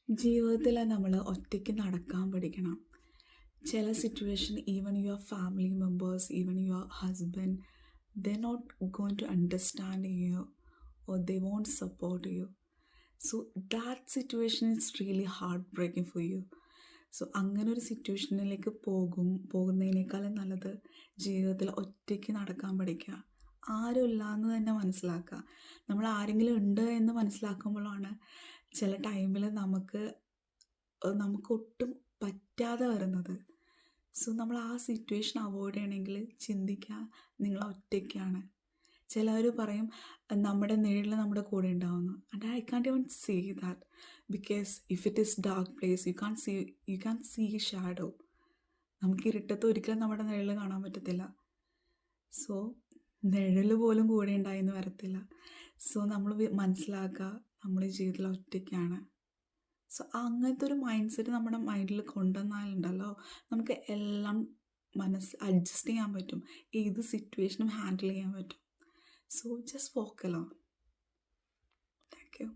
ജീവിതത്തിൽ നമ്മൾ ഒറ്റയ്ക്ക് നടക്കാൻ പഠിക്കണം. ചില situation even your family members, even your husband, they not going to understand you or they won't support you. So that situation is really heartbreaking for you. So അങ്ങനെ ഒരു സിറ്റുവേഷനിലേക്ക് പോകുന്നതിനേക്കാളും നല്ലത് ജീവിതത്തിൽ ഒറ്റയ്ക്ക് നടക്കാൻ പഠിക്കുക. ആരുമില്ല എന്ന് തന്നെ മനസ്സിലാക്കുക. നമ്മൾ ആരെങ്കിലും ഉണ്ട് എന്ന് മനസ്സിലാക്കുമ്പോഴാണ് ചില ടൈമിൽ നമുക്കൊട്ടും പറ്റാതെ വരുന്നത്. സോ നമ്മൾ ആ സിറ്റുവേഷൻ അവോയ്ഡ് ചെയ്യണമെങ്കിൽ ചിന്തിക്കുക, നിങ്ങൾ ഒറ്റയ്ക്കാണ്. ചിലർ പറയും നമ്മുടെ നിഴൽ നമ്മുടെ കൂടെ ഉണ്ടാവുന്നു. And I can't even say that because if it is dark place you can see shadow. നമുക്ക് ഇരുട്ടത്ത് ഒരിക്കലും നമ്മുടെ നിഴൽ കാണാൻ പറ്റത്തില്ല. സോ നിഴൽ പോലും കൂടെ ഉണ്ടായെന്ന് വരത്തില്ല. സോ നമ്മൾ മനസ്സിലാക്കുക നമ്മൾ ജീവിതത്തിൽ ഒറ്റയ്ക്കാണ്. സോ അങ്ങനത്തെ ഒരു മൈൻഡ് സെറ്റ് നമ്മുടെ മൈൻഡിൽ കൊണ്ടുവന്നാലുണ്ടല്ലോ നമുക്ക് എല്ലാം അഡ്ജസ്റ്റ് ചെയ്യാൻ പറ്റും. ഏത് സിറ്റുവേഷനും ഹാൻഡിൽ ചെയ്യാൻ പറ്റും. So just walk alone. Thank you.